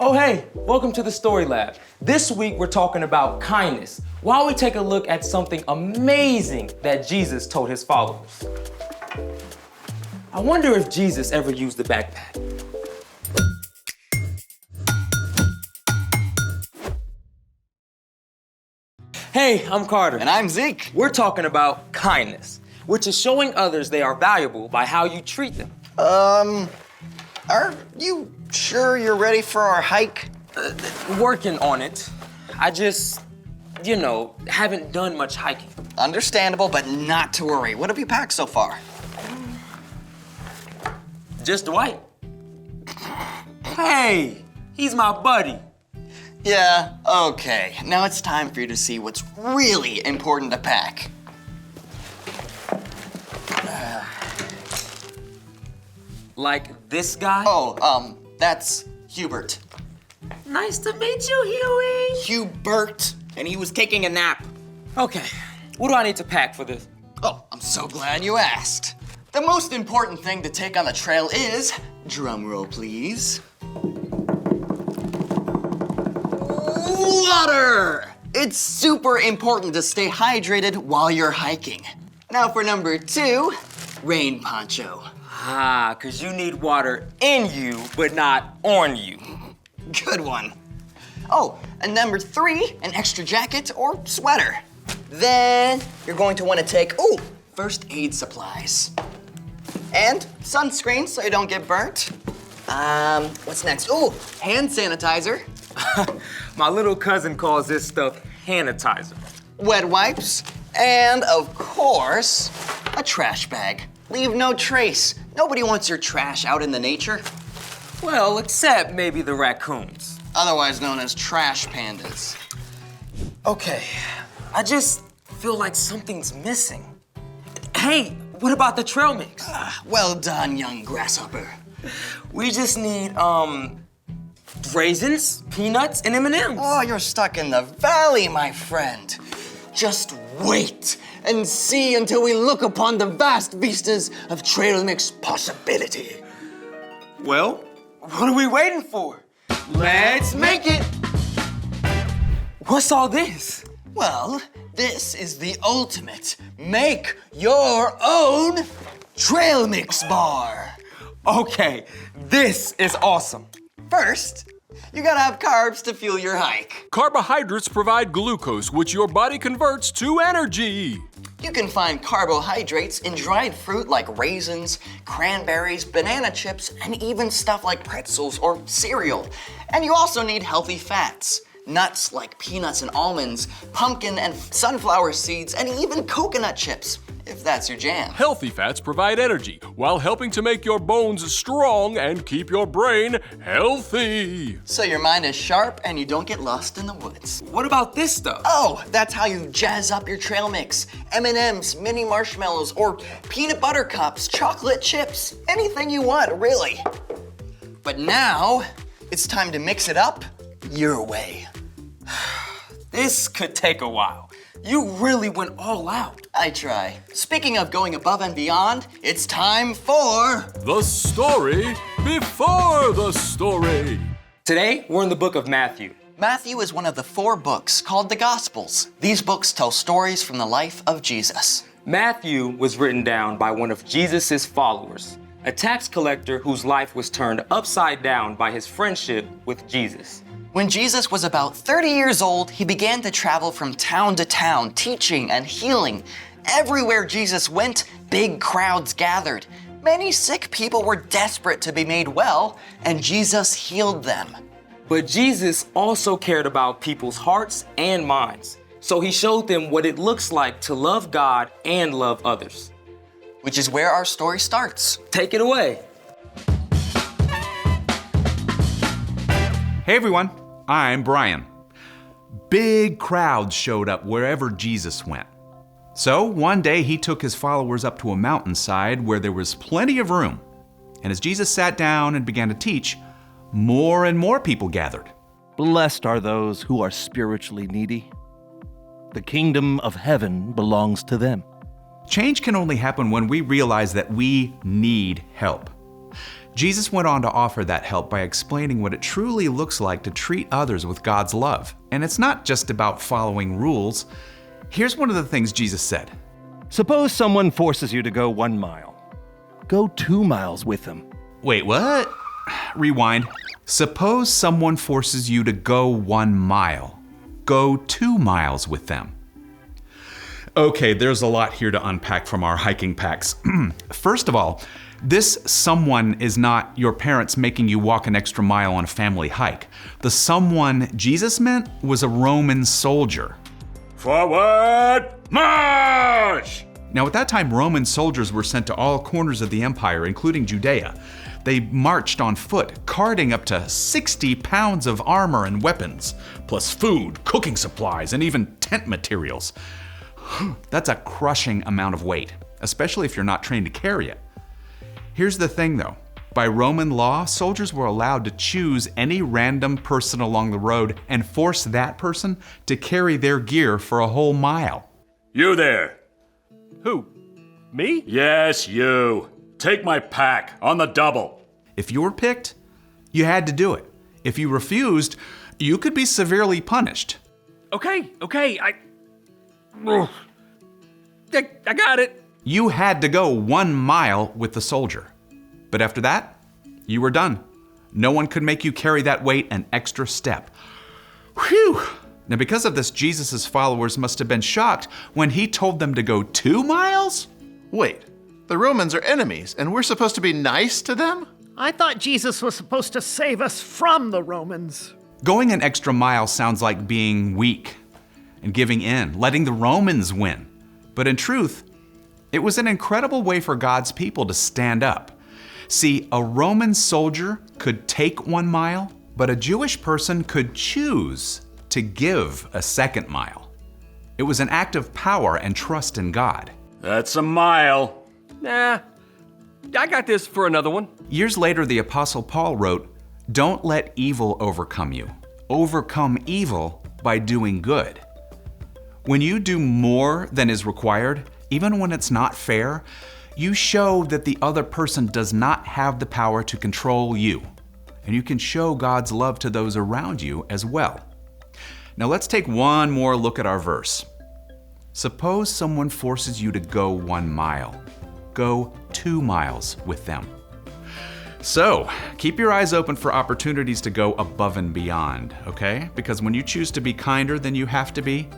Oh, hey, welcome to the Story Lab. This week we're talking about kindness while we take a look at something amazing that Jesus told his followers. I wonder if Jesus ever used a backpack. Hey, I'm Carter. And I'm Zeke. We're talking about kindness, which is showing others they are valuable by how you treat them. Are you sure you're ready for our hike? Working on it. I just, haven't done much hiking. Understandable, but not to worry. What have you packed so far? Just Dwight. Hey, he's my buddy. Yeah, okay. Now it's time for you to see what's really important to pack. Like this guy? Oh, that's Hubert. Nice to meet you, Huey. Hubert, and he was taking a nap. Okay, what do I need to pack for this? Oh, I'm so glad you asked. The most important thing to take on the trail is, drum roll please, water! It's super important to stay hydrated while you're hiking. Now for number 2, rain poncho. Ah, 'cause you need water in you, but not on you. Good one. Oh, and number 3, an extra jacket or sweater. Then you're going to want to take, first aid supplies. And sunscreen so you don't get burnt. What's next? Hand sanitizer. My little cousin calls this stuff sanitizer. Wet wipes. And of course, a trash bag. Leave no trace. Nobody wants your trash out in the nature. Well, except maybe the raccoons. Otherwise known as trash pandas. Okay, I just feel like something's missing. Hey, what about the trail mix? Well done, young grasshopper. We just need, raisins, peanuts, and M&Ms. Oh, you're stuck in the valley, my friend. Just wait and see until we look upon the vast vistas of trail mix possibility. Well, what are we waiting for? Let's make it! What's all this? Well, this is the ultimate make your own trail mix bar. Okay, this is awesome. First, you gotta have carbs to fuel your hike. Carbohydrates provide glucose, which your body converts to energy. You can find carbohydrates in dried fruit like raisins, cranberries, banana chips, and even stuff like pretzels or cereal. And you also need healthy fats. Nuts like peanuts and almonds, pumpkin and sunflower seeds, and even coconut chips, if that's your jam. Healthy fats provide energy while helping to make your bones strong and keep your brain healthy. So your mind is sharp and you don't get lost in the woods. What about this stuff? Oh, that's how you jazz up your trail mix. M&Ms, mini marshmallows, or peanut butter cups, chocolate chips, anything you want, really. But now, it's time to mix it up your way. This could take a while. You really went all out. I try. Speaking of going above and beyond, it's time for The story before the story. Today, we're in the book of Matthew. Matthew is one of the 4 books called the Gospels. These books tell stories from the life of Jesus. Matthew was written down by one of Jesus' followers, a tax collector whose life was turned upside down by his friendship with Jesus. When Jesus was about 30 years old, he began to travel from town to town, teaching and healing. Everywhere Jesus went, big crowds gathered. Many sick people were desperate to be made well, and Jesus healed them. But Jesus also cared about people's hearts and minds. So he showed them what it looks like to love God and love others. Which is where our story starts. Take it away. Hey everyone, I'm Brian. Big crowds showed up wherever Jesus went. So one day he took his followers up to a mountainside where there was plenty of room. And as Jesus sat down and began to teach, more and more people gathered. Blessed are those who are spiritually needy. The kingdom of heaven belongs to them. Change can only happen when we realize that we need help. Jesus went on to offer that help by explaining what it truly looks like to treat others with God's love. And it's not just about following rules. Here's one of the things Jesus said. Suppose someone forces you to go 1 mile. Go 2 miles with them. Wait, what? Rewind. Suppose someone forces you to go 1 mile. Go 2 miles with them. Okay, there's a lot here to unpack from our hiking packs. First of all, this someone is not your parents making you walk an extra mile on a family hike. The someone Jesus meant was a Roman soldier. Forward march! Now, at that time, Roman soldiers were sent to all corners of the empire, including Judea. They marched on foot, carting up to 60 pounds of armor and weapons, plus food, cooking supplies, and even tent materials. That's a crushing amount of weight, especially if you're not trained to carry it. Here's the thing though, by Roman law, soldiers were allowed to choose any random person along the road and force that person to carry their gear for a whole mile. You there. Who? Me? Yes, you. Take my pack on the double. If you were picked, you had to do it. If you refused, you could be severely punished. Okay, I got it. You had to go 1 mile with the soldier. But after that, you were done. No one could make you carry that weight an extra step. Whew! Now, because of this, Jesus' followers must have been shocked when he told them to go 2 miles? Wait, the Romans are enemies, and we're supposed to be nice to them? I thought Jesus was supposed to save us from the Romans. Going an extra mile sounds like being weak and giving in, letting the Romans win. But in truth, it was an incredible way for God's people to stand up. See, a Roman soldier could take 1 mile, but a Jewish person could choose to give a 2nd mile. It was an act of power and trust in God. That's a mile. Nah, I got this for another one. Years later, the Apostle Paul wrote, "Don't let evil overcome you. Overcome evil by doing good." When you do more than is required, even when it's not fair, you show that the other person does not have the power to control you. And you can show God's love to those around you as well. Now let's take one more look at our verse. Suppose someone forces you to go 1 mile. Go 2 miles with them. So, keep your eyes open for opportunities to go above and beyond, okay? Because when you choose to be kinder than you have to be,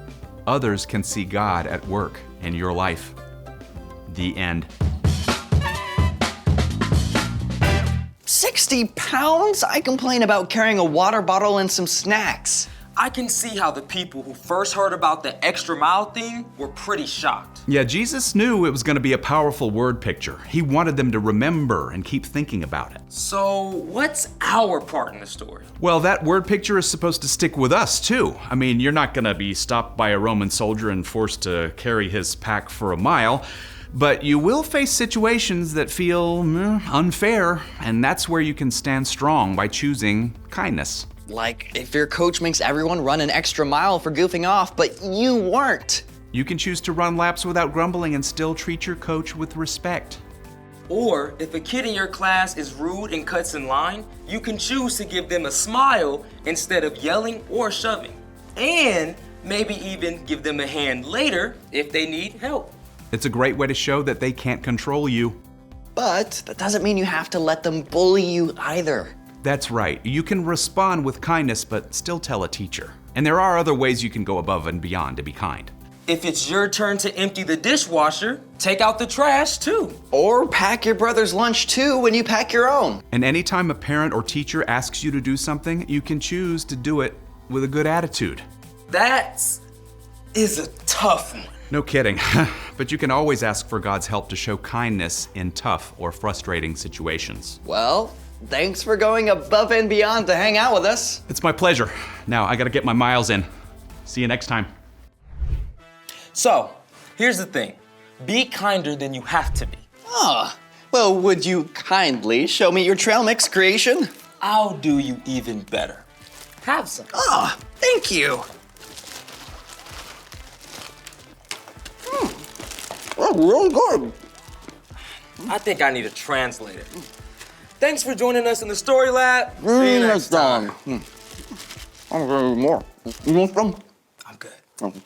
others can see God at work in your life. The end. 60 pounds? I complain about carrying a water bottle and some snacks. I can see how the people who first heard about the extra mile thing were pretty shocked. Yeah, Jesus knew it was going to be a powerful word picture. He wanted them to remember and keep thinking about it. So, what's our part in the story? Well, that word picture is supposed to stick with us, too. I mean, you're not going to be stopped by a Roman soldier and forced to carry his pack for a mile, but you will face situations that feel unfair, and that's where you can stand strong by choosing kindness. Like if your coach makes everyone run an extra mile for goofing off, but you weren't. You can choose to run laps without grumbling and still treat your coach with respect. Or, if a kid in your class is rude and cuts in line, you can choose to give them a smile instead of yelling or shoving. And maybe even give them a hand later if they need help. It's a great way to show that they can't control you. But that doesn't mean you have to let them bully you either. That's right. You can respond with kindness, but still tell a teacher. And there are other ways you can go above and beyond to be kind. If it's your turn to empty the dishwasher, take out the trash too. Or pack your brother's lunch too when you pack your own. And anytime a parent or teacher asks you to do something, you can choose to do it with a good attitude. That is a tough one. No kidding. But you can always ask for God's help to show kindness in tough or frustrating situations. Well, thanks for going above and beyond to hang out with us. It's my pleasure. Now I gotta get my miles in. See you next time. So, here's the thing. Be kinder than you have to be. Well, would you kindly show me your trail mix creation? I'll do you even better. Have some. Thank you. Oh, real good. I think I need a translator. Thanks for joining us in the Story Lab. See you next time. I'm gonna do more. You want some? I'm good.